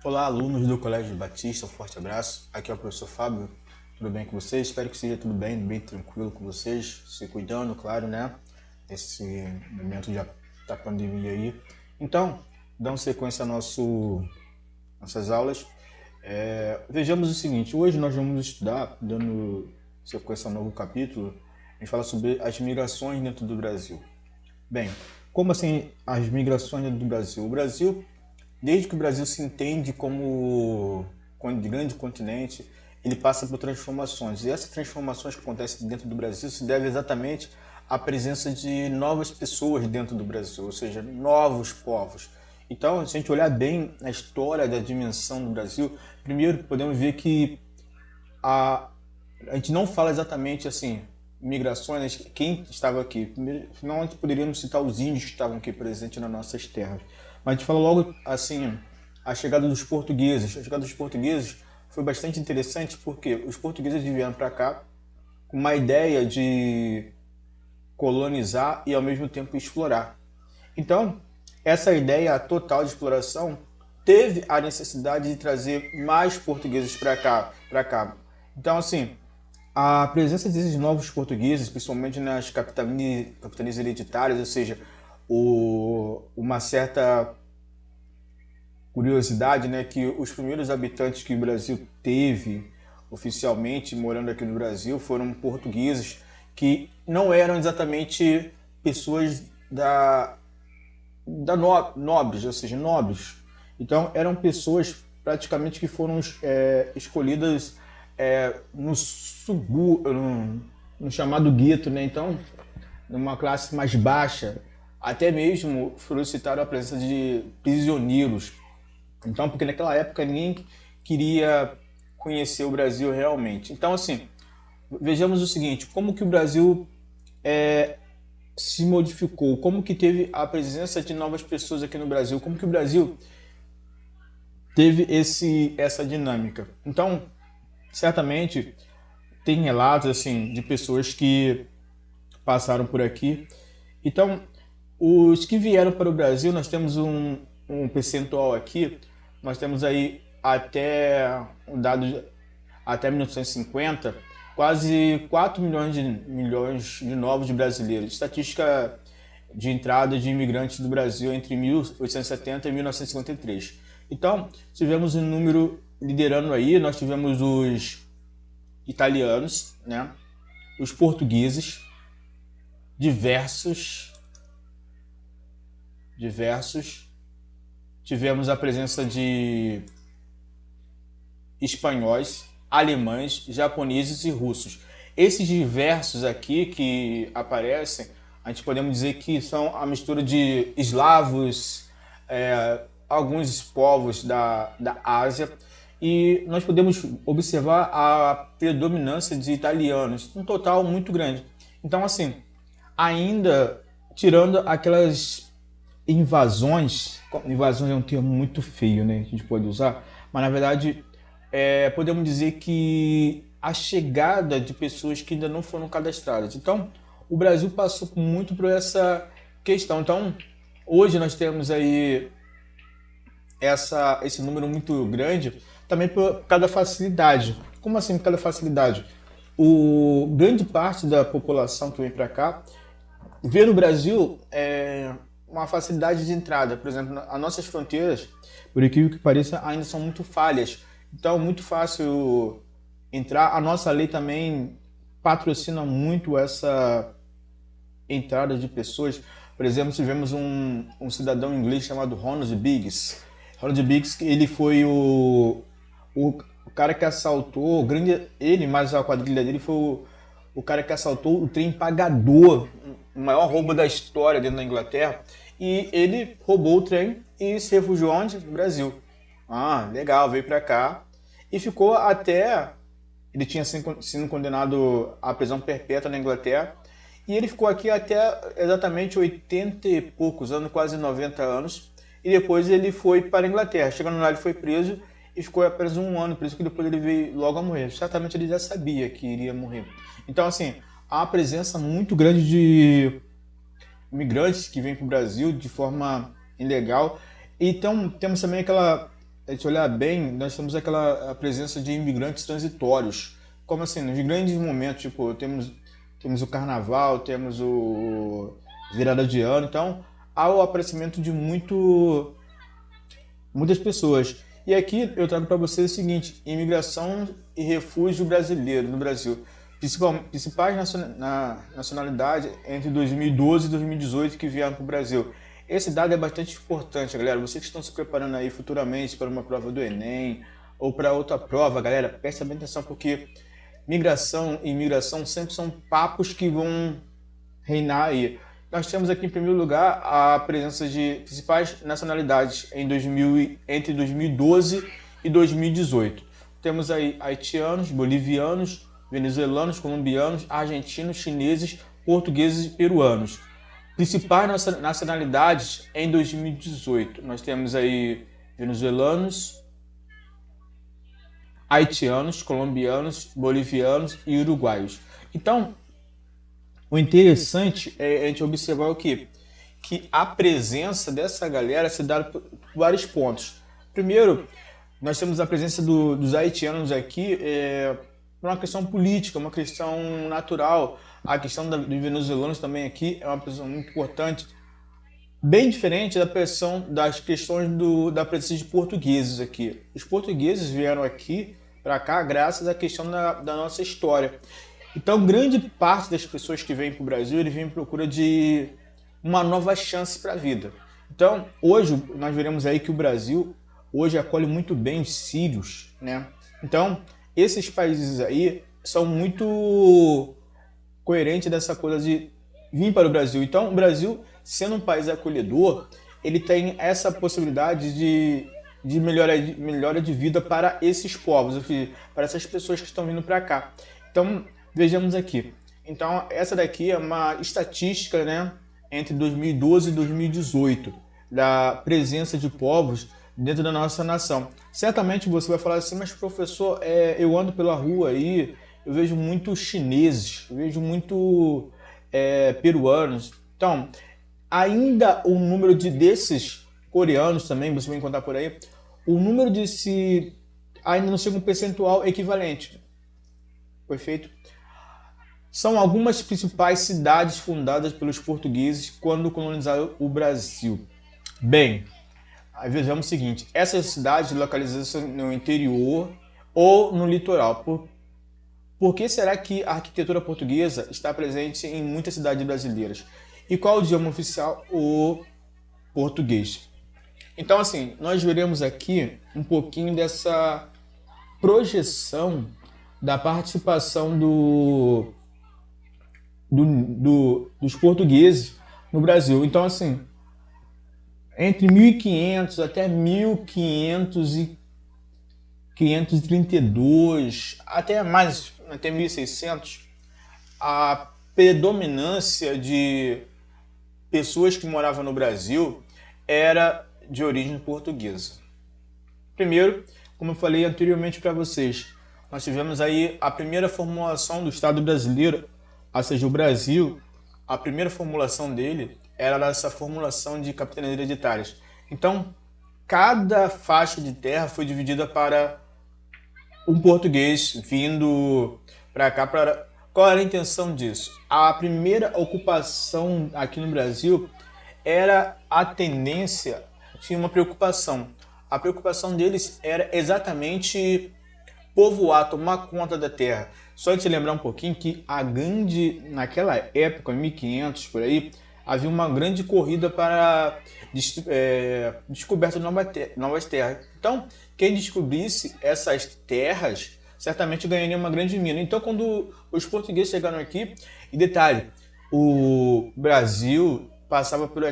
Olá, alunos do Colégio Batista, um forte abraço. Aqui é o professor Fábio, tudo bem com vocês? Espero que seja tudo bem tranquilo com vocês, se cuidando, claro, né? Nesse momento da pandemia aí. Então, dando sequência a nossas aulas, vejamos o seguinte: hoje nós vamos estudar, dando sequência ao novo capítulo, a gente fala sobre as migrações dentro do Brasil. Bem, como assim as migrações dentro do Brasil? O Brasil, desde que o Brasil se entende como grande continente, ele passa por transformações. E essas transformações que acontecem dentro do Brasil se devem exatamente à presença de novas pessoas dentro do Brasil, ou seja, novos povos. Então, se a gente olhar bem a história da dimensão do Brasil, primeiro podemos ver que a, a gente não fala exatamente assim, migrações, quem estava aqui. Primeiro, senão a gente poderíamos citar os índios que estavam aqui presentes nas nossas terras. Mas a gente fala logo assim, a chegada dos portugueses. A chegada dos portugueses foi bastante interessante porque os portugueses vieram para cá com uma ideia de colonizar e ao mesmo tempo explorar. Então, essa ideia total de exploração teve a necessidade de trazer mais portugueses para cá. Então, assim, a presença desses novos portugueses, principalmente nas capitanias hereditárias, ou seja, uma certa curiosidade, né, que os primeiros habitantes que o Brasil teve oficialmente morando aqui no Brasil foram portugueses que não eram exatamente pessoas nobres, ou seja, nobres. Então eram pessoas praticamente que foram escolhidas no chamado gueto, né? Então, numa classe mais baixa, até mesmo solicitaram a presença de prisioneiros. Então, porque naquela época ninguém queria conhecer o Brasil realmente. Então, assim, vejamos o seguinte: como que o Brasil se modificou, como que teve a presença de novas pessoas aqui no Brasil, como que o Brasil teve essa dinâmica. Então, certamente tem relatos assim de pessoas que passaram por aqui. Então, os que vieram para o Brasil, nós temos um percentual aqui, nós temos aí até um dado até 1950, quase 4 milhões de novos brasileiros. Estatística de entrada de imigrantes do Brasil entre 1870 e 1953. Então, tivemos um número liderando aí, nós tivemos os italianos, né? Os portugueses, diversos, tivemos a presença de espanhóis, alemães, japoneses e russos. Esses diversos aqui que aparecem, a gente podemos dizer que são a mistura de eslavos, alguns povos da Ásia, e nós podemos observar a predominância de italianos, um total muito grande. Então, assim, ainda tirando aquelas invasões é um termo muito feio, né? A gente pode usar, mas na verdade podemos dizer que a chegada de pessoas que ainda não foram cadastradas. Então, o Brasil passou muito por essa questão. Então, hoje nós temos aí esse número muito grande, também por causa da facilidade. Como assim por causa da facilidade? Grande parte da população que vem para cá vê no Brasil uma facilidade de entrada. Por exemplo, as nossas fronteiras, por incrível que pareça, ainda são muito falhas. Então, é muito fácil entrar. A nossa lei também patrocina muito essa entrada de pessoas. Por exemplo, tivemos um cidadão inglês chamado Ronald Biggs. Ronald Biggs, ele foi o cara que assaltou, ele mais a quadrilha dele foi o cara que assaltou o trem pagador, o maior roubo da história dentro da Inglaterra. E ele roubou o trem e se refugiou onde? No Brasil. Ah, legal, veio pra cá e ficou até... Ele tinha sido condenado à prisão perpétua na Inglaterra e ele ficou aqui até exatamente 80 e poucos anos, quase 90 anos, e depois ele foi para a Inglaterra. Chegando lá, ele foi preso e ficou apenas um ano, por isso que depois ele veio logo a morrer. Certamente ele já sabia que iria morrer. Então, assim, há uma presença muito grande de imigrantes que vêm para o Brasil de forma ilegal. Então, temos também aquela a gente olhar bem, nós temos a presença de imigrantes transitórios. Como assim? Nos grandes momentos, tipo, temos o carnaval, temos o virada de ano, então há o aparecimento de muitas pessoas. E aqui eu trago para você o seguinte: imigração e refúgio brasileiro no Brasil. Principais nacionalidades entre 2012 e 2018 que vieram para o Brasil. Esse dado é bastante importante, galera. Vocês que estão se preparando aí futuramente para uma prova do Enem ou para outra prova, galera, presta bem atenção porque migração e imigração sempre são papos que vão reinar aí. Nós temos aqui, em primeiro lugar, a presença de principais nacionalidades entre 2012 e 2018. Temos aí haitianos, bolivianos, venezuelanos, colombianos, argentinos, chineses, portugueses e peruanos. Principais nacionalidades em 2018. Nós temos aí venezuelanos, haitianos, colombianos, bolivianos e uruguaios. Então, o interessante é a gente observar o quê? Que a presença dessa galera se dá por vários pontos. Primeiro, nós temos a presença dos haitianos aqui por uma questão política, uma questão natural. A questão dos venezuelanos também aqui é uma questão muito importante. Bem diferente das questões da presença de portugueses aqui. Os portugueses vieram aqui para cá graças à questão da nossa história. Então, grande parte das pessoas que vêm para o Brasil, eles vêm em procura de uma nova chance para a vida. Então, hoje, nós veremos aí que o Brasil, hoje, acolhe muito bem os sírios, né? Então, esses países aí são muito coerentes dessa coisa de vir para o Brasil. Então, o Brasil, sendo um país acolhedor, ele tem essa possibilidade de melhora de vida para esses povos, para essas pessoas que estão vindo para cá. Então, vejamos aqui. Então, essa daqui é uma estatística, né, entre 2012 e 2018, da presença de povos dentro da nossa nação. Certamente você vai falar assim, mas professor, eu ando pela rua aí, eu vejo muitos chineses, eu vejo muito peruanos. Então, ainda o número desses coreanos também, você vai encontrar por aí, o número ainda não chega um percentual equivalente. Foi feito? São algumas principais cidades fundadas pelos portugueses quando colonizaram o Brasil. Bem, aí vejamos o seguinte: essas cidades localizadas no interior ou no litoral. Por que será que a arquitetura portuguesa está presente em muitas cidades brasileiras? E qual o idioma oficial? O português. Então, assim, nós veremos aqui um pouquinho dessa projeção da participação dos portugueses no Brasil. Então, assim, entre 1500 até 1532, até 1600, a predominância de pessoas que moravam no Brasil era de origem portuguesa. Primeiro, como eu falei anteriormente para vocês, nós tivemos aí a primeira formulação do Estado brasileiro, ou seja, o Brasil, a primeira formulação dele era essa formulação de capitanias hereditárias. Então, cada faixa de terra foi dividida para um português vindo para cá. Qual era a intenção disso? A primeira ocupação aqui no Brasil era a tendência, tinha uma preocupação. A preocupação deles era exatamente povoar, tomar conta da terra. Só te lembrar um pouquinho que naquela época, em 1500 por aí, havia uma grande corrida para descoberta de novas terras. Então, quem descobrisse essas terras certamente ganharia uma grande mina. Então, quando os portugueses chegaram aqui, e detalhe, o Brasil passava por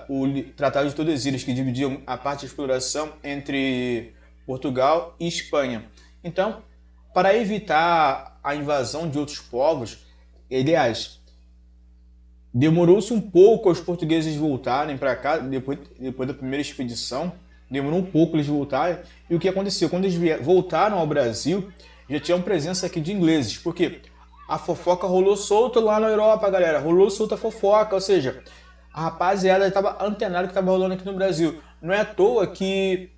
o Tratado de Tordesilhas, que dividia a parte de exploração entre Portugal e Espanha. Então, para evitar a invasão de outros povos, aliás, demorou-se um pouco os portugueses voltarem para cá, depois da primeira expedição, demorou um pouco eles voltarem. E o que aconteceu? Quando eles voltaram ao Brasil, já tinham presença aqui de ingleses, porque a fofoca rolou solta lá na Europa, galera, rolou solta a fofoca, ou a rapaziada estava antenada que estava rolando aqui no Brasil. Não é à toa que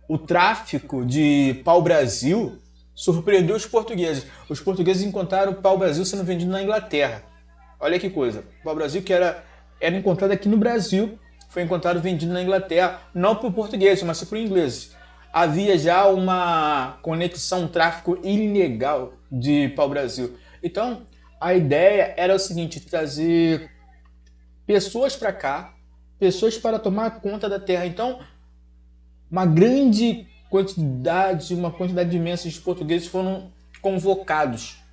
o tráfico de pau-brasil surpreendeu os portugueses. Os portugueses encontraram o pau-brasil sendo vendido na Inglaterra. Olha que coisa. O pau-brasil que era encontrado aqui no Brasil, foi encontrado vendido na Inglaterra, não por portugueses, mas por ingleses. Havia já uma conexão, um tráfico ilegal de pau-brasil. Então, a ideia era o seguinte, trazer pessoas para cá, pessoas para tomar conta da terra. Então, uma quantidade imensa de portugueses foram convocados,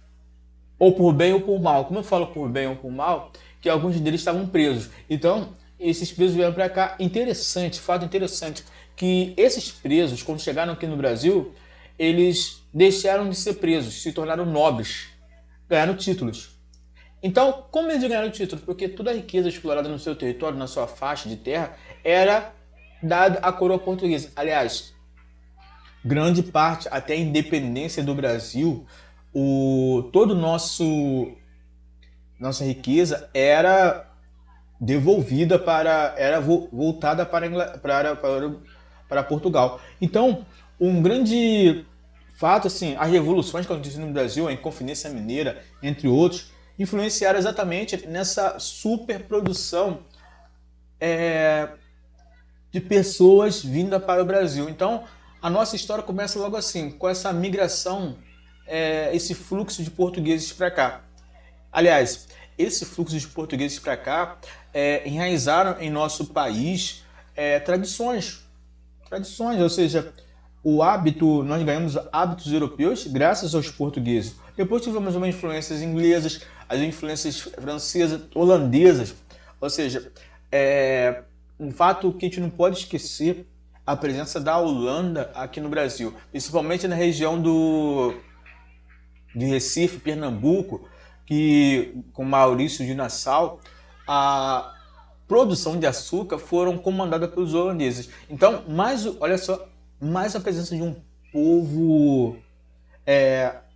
ou por bem ou por mal. Como eu falo por bem ou por mal, que alguns deles estavam presos. Então, esses presos vieram para cá. Interessante, fato interessante, que esses presos, quando chegaram aqui no Brasil, eles deixaram de ser presos, se tornaram nobres, ganharam títulos. Então, como eles ganharam títulos? Porque toda a riqueza explorada no seu território, na sua faixa de terra, era dada à coroa portuguesa. Aliás, grande parte, até a independência do Brasil, todo nossa riqueza era devolvida voltada para Portugal. Então, um grande fato, assim, as revoluções que aconteceram no Brasil, a Inconfidência Mineira, entre outros, influenciaram exatamente nessa superprodução de pessoas vindas para o Brasil. Então, a nossa história começa logo assim, com essa migração, esse fluxo de portugueses para cá. Aliás, esse fluxo de portugueses para cá enraizaram em nosso país tradições, ou seja, nós ganhamos hábitos europeus graças aos portugueses. Depois tivemos umas influências inglesas, as influências francesas, holandesas, ou seja, um fato que a gente não pode esquecer, a presença da Holanda aqui no Brasil, principalmente na região de Recife, Pernambuco, que com Maurício de Nassau, a produção de açúcar foram comandadas pelos holandeses. Então, olha só, mais a presença de um povo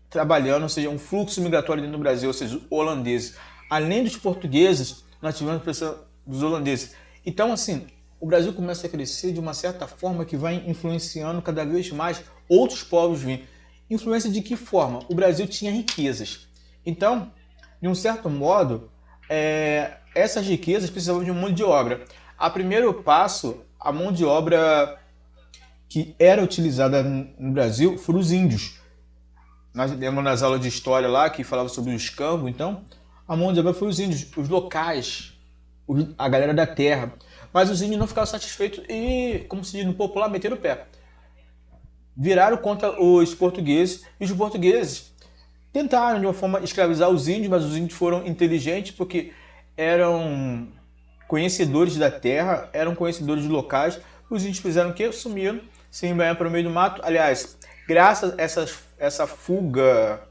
trabalhando, ou seja, um fluxo migratório dentro do Brasil, ou seja, holandeses. Além dos portugueses, nós tivemos a presença dos holandeses. Então, assim, o Brasil começa a crescer de uma certa forma que vai influenciando cada vez mais outros povos vir. Influência de que forma? O Brasil tinha riquezas. Então, de um certo modo, essas riquezas precisavam de mão de obra. A primeiro passo, a mão de obra que era utilizada no Brasil foram os índios. Nós lemos nas aulas de história lá que falava sobre o escambo. Então, a mão de obra foi os índios, os locais, a galera da terra. Mas os índios não ficaram satisfeitos e, como se diz no popular, meteram o pé. Viraram contra os portugueses e os portugueses tentaram de uma forma escravizar os índios, mas os índios foram inteligentes porque eram conhecedores da terra, eram conhecedores de locais. Os índios fizeram o quê? Sumiram, se embrenharam para o meio do mato. Aliás, graças a essa fuga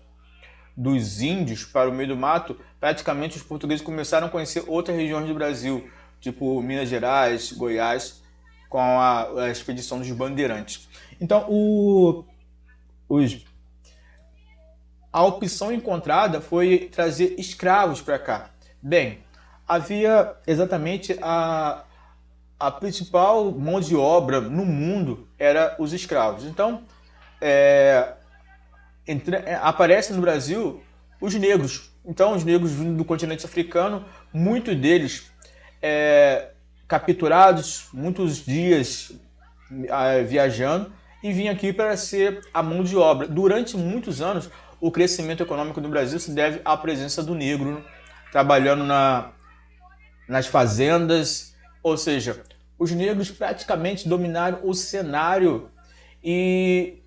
dos índios para o meio do mato, praticamente os portugueses começaram a conhecer outras regiões do Brasil, tipo Minas Gerais, Goiás, com a expedição dos bandeirantes. Então, a opção encontrada foi trazer escravos para cá. Bem, havia exatamente a principal mão de obra no mundo era os escravos. Então, aparecem no Brasil os negros. Então, os negros vindo do continente africano, muitos deles capturados, muitos dias viajando, e vinham aqui para ser a mão de obra. Durante muitos anos, o crescimento econômico do Brasil se deve à presença do negro trabalhando nas fazendas, ou seja, os negros praticamente dominaram o cenário e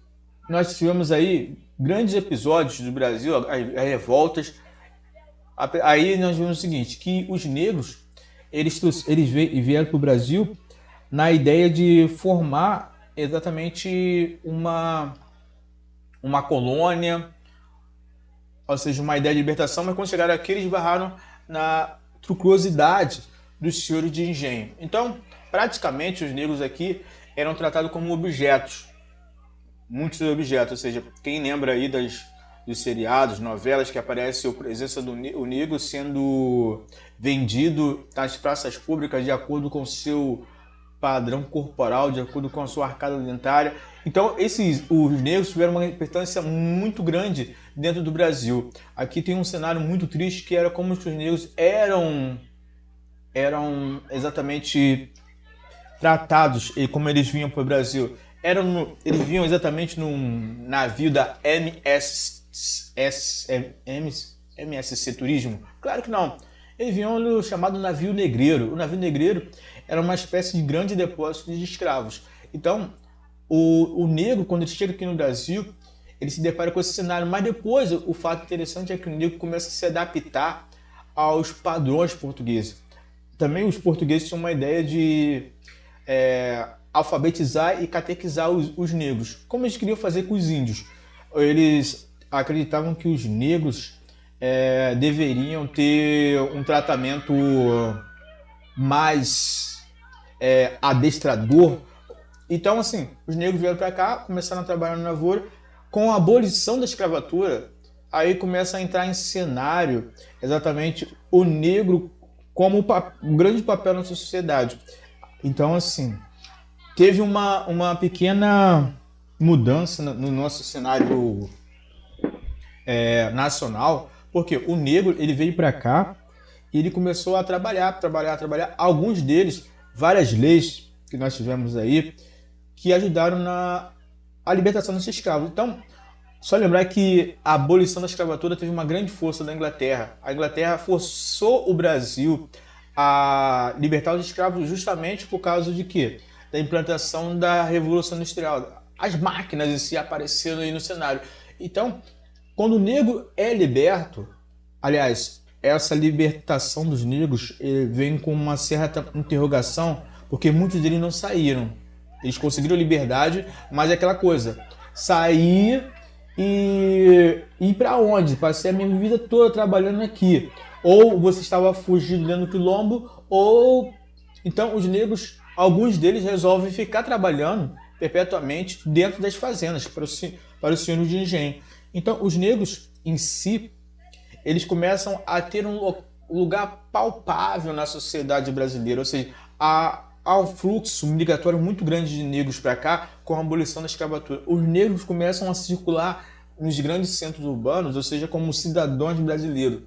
nós tivemos aí grandes episódios do Brasil, as revoltas. Aí nós vimos o seguinte, que os negros eles vieram para o Brasil na ideia de formar exatamente uma colônia, ou seja, uma ideia de libertação, mas quando chegaram aqui eles esbarraram na truculosidade dos senhores de engenho. Então, praticamente os negros aqui eram tratados como objetos, muitos objetos, ou seja, quem lembra aí dos seriados, novelas que aparece a presença do negro sendo vendido nas praças públicas de acordo com o seu padrão corporal, de acordo com a sua arcada dentária. Então, os negros tiveram uma importância muito grande dentro do Brasil. Aqui tem um cenário muito triste, que era como os negros eram exatamente tratados, e como eles vinham para o Brasil. Eles vinham exatamente num navio da MSC Turismo? Claro que não. Eles vinham no chamado navio negreiro. O navio negreiro era uma espécie de grande depósito de escravos. Então, o negro, quando ele chega aqui no Brasil, ele se depara com esse cenário. Mas depois, o fato interessante é que o negro começa a se adaptar aos padrões portugueses. Também os portugueses tinham uma ideia de alfabetizar e catequizar os negros, como eles queriam fazer com os índios. Eles acreditavam que os negros deveriam ter um tratamento mais adestrador. Então, assim, os negros vieram para cá, começaram a trabalhar na lavoura. Com a abolição da escravatura, aí começa a entrar em cenário exatamente o negro como um grande papel na sociedade. Então, assim, teve uma pequena mudança no nosso cenário nacional, porque o negro ele veio para cá e ele começou a trabalhar. Alguns deles, várias leis que nós tivemos aí, que ajudaram na libertação dos escravos. Então, só lembrar que a abolição da escravatura teve uma grande força da Inglaterra. A Inglaterra forçou o Brasil a libertar os escravos justamente por causa de quê? Da implantação da Revolução Industrial. As máquinas em si apareceram aí no cenário. Então, quando o negro é liberto, aliás, essa libertação dos negros vem com uma certa interrogação, porque muitos deles não saíram. Eles conseguiram liberdade, mas é aquela coisa, sair e ir para onde? Passei a minha vida toda trabalhando aqui. Ou você estava fugindo dentro do quilombo, ou... Então os negros, alguns deles resolvem ficar trabalhando perpetuamente dentro das fazendas, para os senhores de engenho. Então os negros em si, eles começam a ter um lugar palpável na sociedade brasileira, ou seja, há um fluxo migratório muito grande de negros para cá com a abolição da escravatura. Os negros começam a circular nos grandes centros urbanos, ou seja, como cidadãos brasileiros.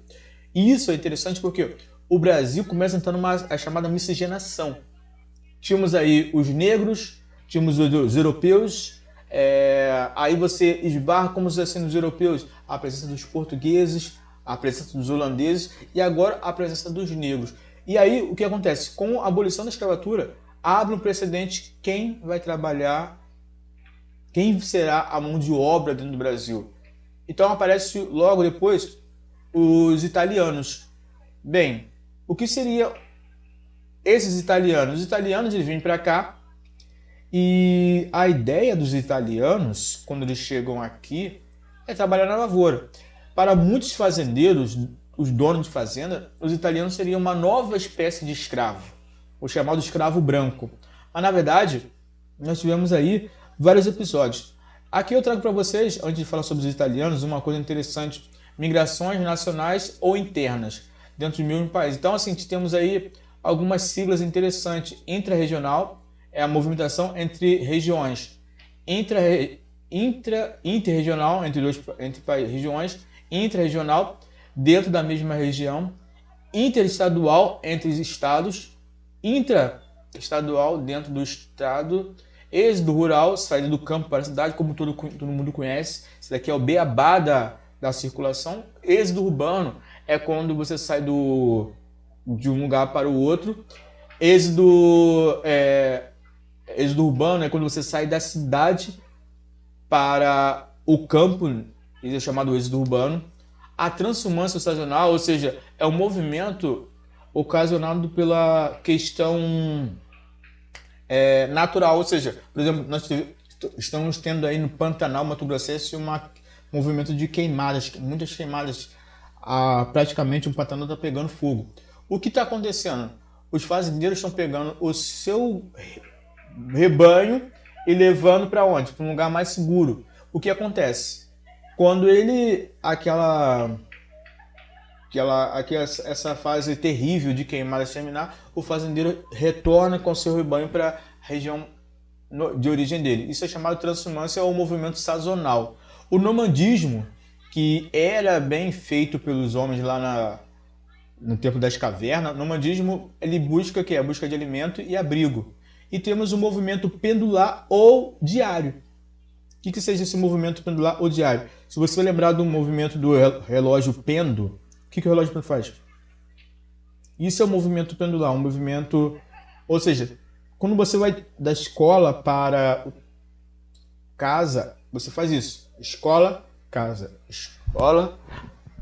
E isso é interessante porque o Brasil começa a entrar a chamada miscigenação. Tínhamos aí os negros, tínhamos os europeus, aí você esbarra como assim nos europeus, a presença dos portugueses, a presença dos holandeses e agora a presença dos negros. E aí o que acontece? Com a abolição da escravatura, abre um precedente quem vai trabalhar, quem será a mão de obra dentro do Brasil. Então aparece logo depois os italianos. Bem, o que seriam esses italianos? Os italianos eles vêm para cá e a ideia dos italianos, quando eles chegam aqui, é trabalhar na lavoura. Para muitos fazendeiros, os donos de fazenda, os italianos seriam uma nova espécie de escravo, o chamado escravo branco. Mas na verdade, nós tivemos aí vários episódios. Aqui eu trago para vocês, antes de falar sobre os italianos, uma coisa interessante: migrações nacionais ou internas dentro do mesmo país. Então, assim, temos aí algumas siglas interessantes. Intra-regional é a movimentação entre regiões. Interregional, entre regiões. Intra-regional, dentro da mesma região. Interestadual, entre estados. Intraestadual, dentro do estado. Êxodo rural, saída do campo para a cidade, como todo mundo conhece. Isso daqui é o beabá da circulação. Êxodo urbano é quando você sai de um lugar para o outro. Êxodo urbano é quando você sai da cidade para o campo, isso é chamado êxodo urbano. A transumância estacional, ou seja, é um movimento ocasionado pela questão natural, ou seja, por exemplo, nós estamos tendo aí no Pantanal, Mato Grossense, um movimento de queimadas, muitas queimadas, praticamente o Pantanal está pegando fogo. O que está acontecendo? Os fazendeiros estão pegando o seu rebanho e levando para onde? Para um lugar mais seguro. O que acontece? Quando essa fase terrível de queimar e exterminar, o fazendeiro retorna com seu rebanho para a região de origem dele. Isso é chamado de transhumância ou movimento sazonal. O nomadismo, que era bem feito pelos homens lá no tempo das cavernas, o nomadismo ele busca a busca de alimento e abrigo. E temos o movimento pendular ou diário. O que seja esse movimento pendular ou diário? Se você lembrar do movimento do relógio pêndulo, o que o relógio pêndulo faz? Isso é um movimento pendular, um movimento... Ou seja, quando você vai da escola para casa, você faz isso. Escola, casa. Escola,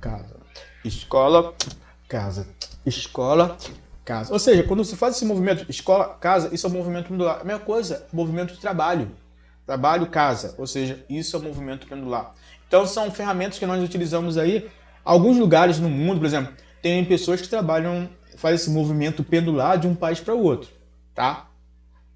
casa. Escola, casa. Escola, casa. Ou seja, quando você faz esse movimento escola, casa, isso é um movimento pendular. A mesma coisa, movimento de trabalho. Trabalho, casa. Ou seja, isso é um movimento pendular. Então são ferramentas que nós utilizamos aí. Alguns lugares no mundo, por exemplo, tem pessoas que trabalham, fazem esse movimento pendular de um país para o outro. Tá?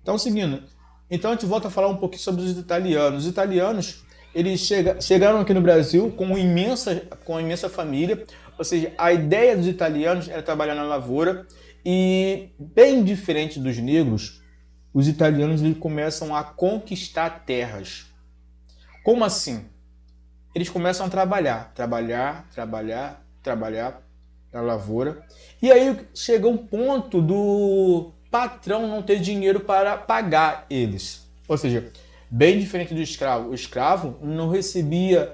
Então, seguindo. Então a gente volta a falar um pouquinho sobre os italianos. Os italianos, eles chegaram aqui no Brasil com uma imensa família. Ou seja, a ideia dos italianos era trabalhar na lavoura. E, bem diferente dos negros, os italianos eles começam a conquistar terras. Como assim? Eles começam a trabalhar na lavoura. E aí chega um ponto do patrão não ter dinheiro para pagar eles. Ou seja, bem diferente do escravo. O escravo não recebia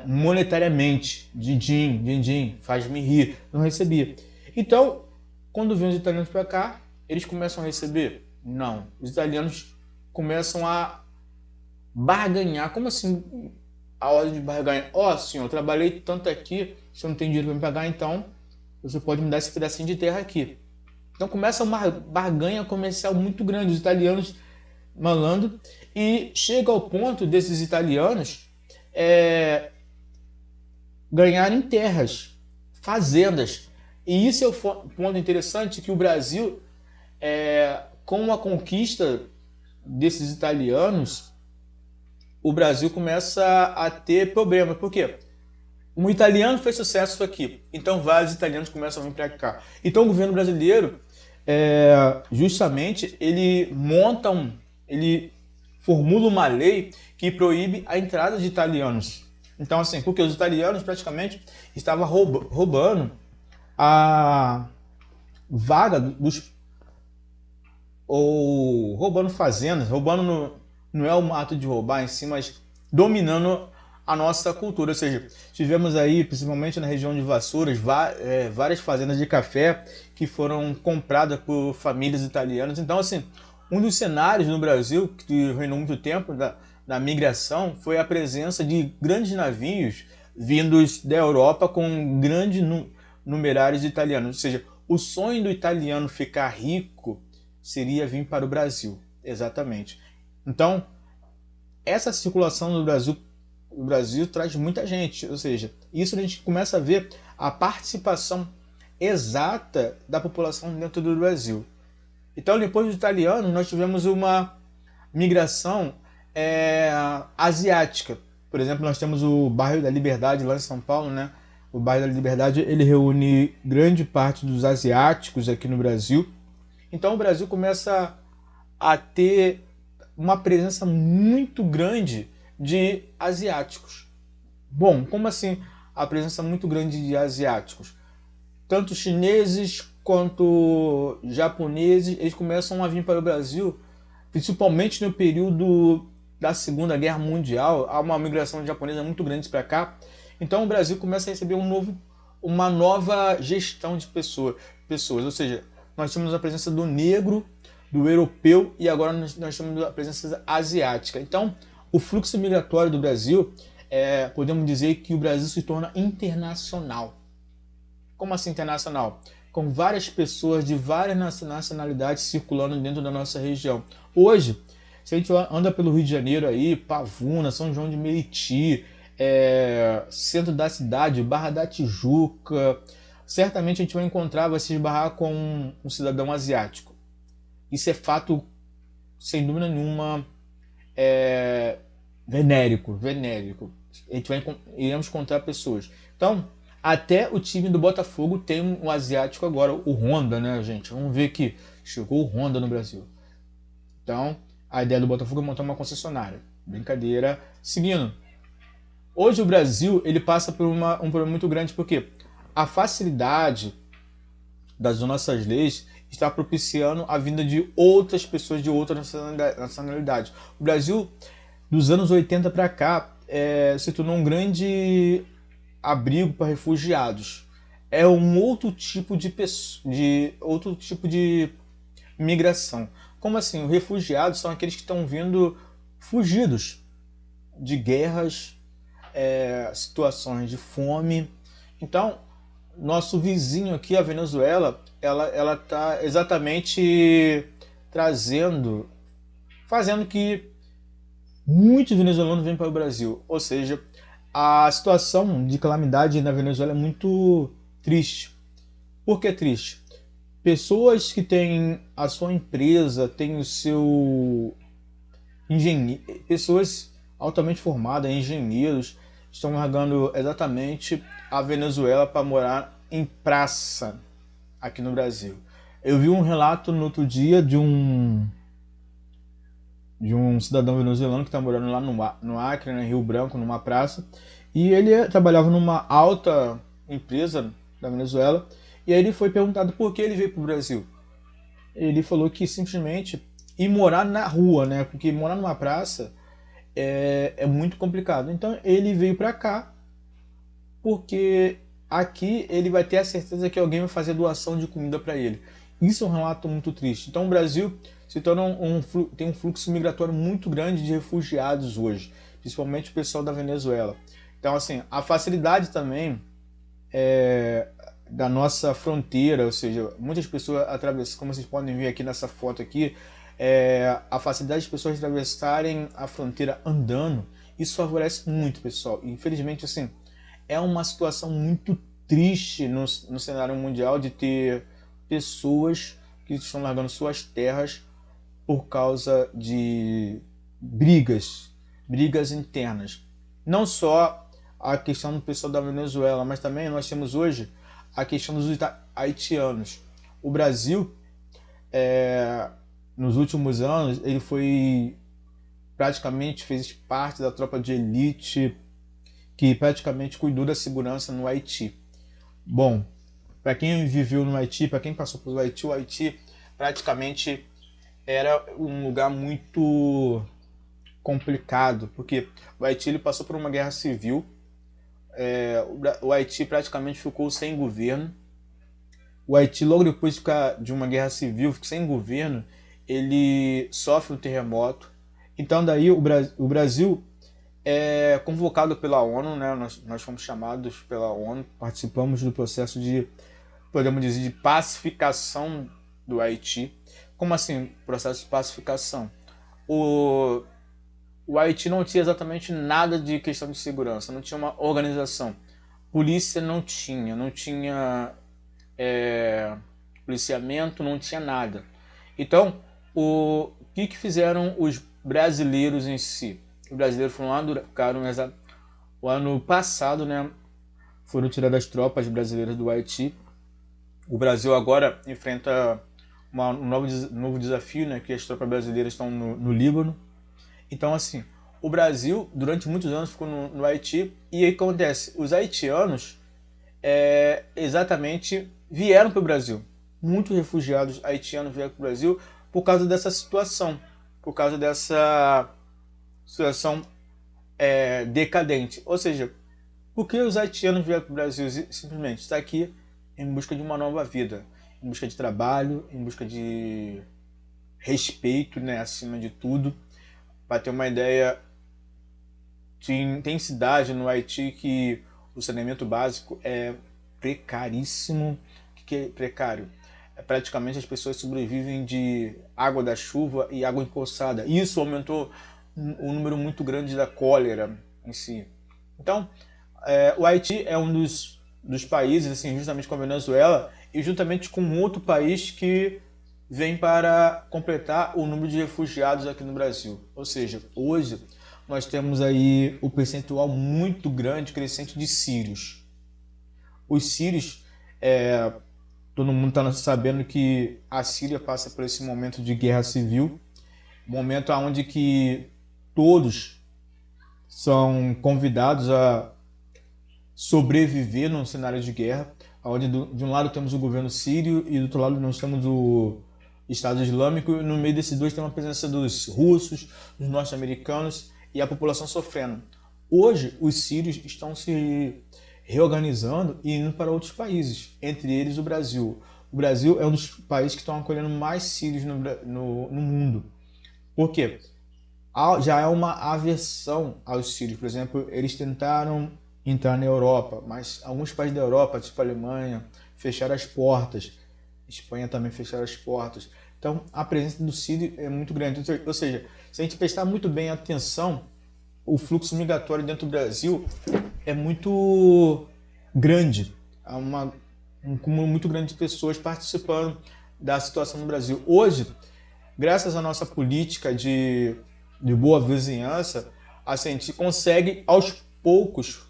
monetariamente, din-din, faz-me rir, não recebia. Então, quando vêm os italianos para cá, eles começam a receber? Não. Os italianos começam a barganhar. Como assim a ordem de barganha? Ó, senhor, eu trabalhei tanto aqui, você não tem dinheiro para me pagar, então você pode me dar esse pedacinho de terra aqui. Então começa uma barganha comercial muito grande, os italianos malandro, e chega ao ponto desses italianos ganharem terras, fazendas. E isso é o ponto interessante, que o Brasil, com a conquista desses italianos, o Brasil começa a ter problemas. Por quê? Um italiano fez sucesso aqui, então vários italianos começam a vir para cá. Então o governo brasileiro, justamente, ele formula uma lei que proíbe a entrada de italianos. Então, assim, porque os italianos praticamente estavam roubando a vaga ou roubando fazendas, não é um ato de roubar em si, mas dominando a nossa cultura. Ou seja, tivemos aí, principalmente na região de Vassouras, várias fazendas de café que foram compradas por famílias italianas. Então, assim, um dos cenários no Brasil que reinou muito tempo da migração foi a presença de grandes navios vindos da Europa com grandes numerários de italianos. Ou seja, o sonho do italiano ficar rico seria vir para o Brasil. Exatamente. Então, essa circulação no Brasil, o Brasil traz muita gente. Ou seja, isso a gente começa a ver a participação exata da população dentro do Brasil. Então, depois dos italianos, nós tivemos uma migração asiática. Por exemplo, nós temos o bairro da Liberdade lá em São Paulo, né? O bairro da Liberdade, ele reúne grande parte dos asiáticos aqui no Brasil. Então o Brasil começa a ter uma presença muito grande de asiáticos. Bom, como assim a presença muito grande de asiáticos? Tanto chineses quanto japoneses, eles começam a vir para o Brasil, principalmente no período da Segunda Guerra Mundial. Há uma migração japonesa muito grande para cá. Então o Brasil começa a receber uma nova gestão de pessoas. Ou seja, nós temos a presença do negro, do europeu, e agora nós temos a presença asiática. Então, o fluxo migratório do Brasil, podemos dizer que o Brasil se torna internacional. Como assim internacional? Com várias pessoas de várias nacionalidades circulando dentro da nossa região. Hoje, se a gente anda pelo Rio de Janeiro aí, Pavuna, São João de Meriti, centro da cidade, Barra da Tijuca, certamente a gente vai se esbarrar com um cidadão asiático. Isso é fato, sem dúvida nenhuma, venérico. Iremos encontrar pessoas. Então, Até o time do Botafogo tem um asiático agora, o Honda, né, gente? Vamos ver que chegou o Honda no Brasil. Então, a ideia do Botafogo é montar uma concessionária. Brincadeira. Seguindo, hoje o Brasil ele passa por um problema muito grande porque a facilidade das nossas leis está propiciando a vinda de outras pessoas de outras nacionalidades. O Brasil, dos anos 80 para cá, se tornou um grande abrigo para refugiados. É um outro tipo de migração. Como assim? Os refugiados são aqueles que estão vindo fugidos de guerras, situações de fome. Então, nosso vizinho aqui, a Venezuela, ela está exatamente fazendo que muitos venezuelanos venham para o Brasil. Ou seja, a situação de calamidade na Venezuela é muito triste. Por que triste? Pessoas que têm a sua empresa, têm o seu engenheiro, pessoas altamente formadas, engenheiros, estão largando exatamente a Venezuela para morar em praça aqui no Brasil. Eu vi um relato no outro dia de um cidadão venezuelano que está morando lá no Acre, em Rio Branco, numa praça, e ele trabalhava numa alta empresa da Venezuela, e aí ele foi perguntado por que ele veio para o Brasil. Ele falou que simplesmente ir morar na rua, né? Porque morar numa praça é muito complicado. Então ele veio para cá porque aqui ele vai ter a certeza que alguém vai fazer doação de comida para ele. Isso é um relato muito triste. Então o Brasil se torna tem um fluxo migratório muito grande de refugiados hoje, principalmente o pessoal da Venezuela. Então assim, a facilidade também da nossa fronteira, ou seja, muitas pessoas atravessam, como vocês podem ver aqui nessa foto aqui, a facilidade de pessoas atravessarem a fronteira andando, isso favorece muito, pessoal. Infelizmente, assim, é uma situação muito triste no cenário mundial de ter pessoas que estão largando suas terras por causa de brigas internas. Não só a questão do pessoal da Venezuela, mas também nós temos hoje a questão dos haitianos. O Brasil, nos últimos anos, ele fez parte da tropa de elite que praticamente cuidou da segurança no Haiti. Bom, para quem viveu no Haiti, para quem passou pelo Haiti, o Haiti praticamente era um lugar muito complicado, porque o Haiti ele passou por uma guerra civil, o Haiti praticamente ficou sem governo. O Haiti, logo depois de uma guerra civil, sem governo, ele sofre um terremoto. Então daí o Brasil é convocado pela ONU, né? Nós fomos chamados pela ONU, participamos do processo de, podemos dizer, de pacificação do Haiti. Como assim, processo de pacificação? O Haiti não tinha exatamente nada de questão de segurança, não tinha uma organização. Polícia não tinha policiamento, não tinha nada. Então, o que fizeram os brasileiros em si? Os brasileiros foram lá, ficaram o ano passado, né? Foram tiradas as tropas brasileiras do Haiti. O Brasil agora enfrenta um novo desafio, né? Que as tropas brasileiras estão no Líbano. Então, assim, o Brasil, durante muitos anos, ficou no Haiti. E aí o que acontece? Os haitianos exatamente vieram para o Brasil. Muitos refugiados haitianos vieram para o Brasil por causa dessa situação. Por causa dessa situação decadente. Ou seja, por que os haitianos vieram para o Brasil? Simplesmente está aqui em busca de uma nova vida. Em busca de trabalho, em busca de respeito, né, acima de tudo. Para ter uma ideia, tem cidade no Haiti que o saneamento básico é precaríssimo. O que é precário? Praticamente as pessoas sobrevivem de água da chuva e água empoçada. Isso aumentou um número muito grande da cólera em si. Então, o Haiti é um dos países, assim, justamente com a Venezuela, e juntamente com outro país que vem para completar o número de refugiados aqui no Brasil. Ou seja, hoje nós temos aí o percentual muito grande, crescente de sírios. Os sírios, todo mundo está sabendo que a Síria passa por esse momento de guerra civil, momento onde que todos são convidados a sobreviver num cenário de guerra, onde de um lado temos o governo sírio e do outro lado nós temos o Estado Islâmico, e no meio desses dois tem uma presença dos russos, dos norte-americanos e a população sofrendo. Hoje, os sírios estão se reorganizando e indo para outros países, entre eles o Brasil. O Brasil é um dos países que estão acolhendo mais sírios no mundo. Por quê? Já há uma aversão aos sírios. Por exemplo, eles tentaram entrar na Europa, mas alguns países da Europa, tipo a Alemanha, fecharam as portas. Espanha também fecharam as portas. Então, a presença do sírio é muito grande. Ou seja, se a gente prestar muito bem atenção, o fluxo migratório dentro do Brasil é muito grande. Há um cúmulo muito grande de pessoas participando da situação no Brasil. Hoje, graças à nossa política de boa vizinhança, a gente consegue, aos poucos,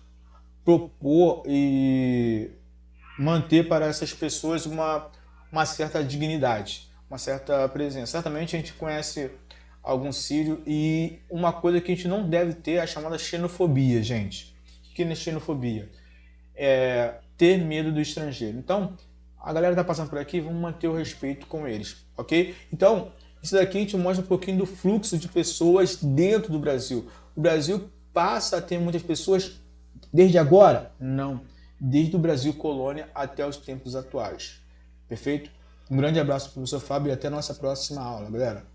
propor e manter para essas pessoas uma certa dignidade, uma certa presença. Certamente a gente conhece algum sírio e uma coisa que a gente não deve ter é a chamada xenofobia, gente. O que é xenofobia? É ter medo do estrangeiro. Então, a galera tá passando por aqui, vamos manter o respeito com eles, ok? Então, isso daqui a gente mostra um pouquinho do fluxo de pessoas dentro do Brasil. O Brasil passa a ter muitas pessoas desde agora? Não. Desde o Brasil colônia até os tempos atuais. Perfeito? Um grande abraço para o professor Fábio e até a nossa próxima aula, galera.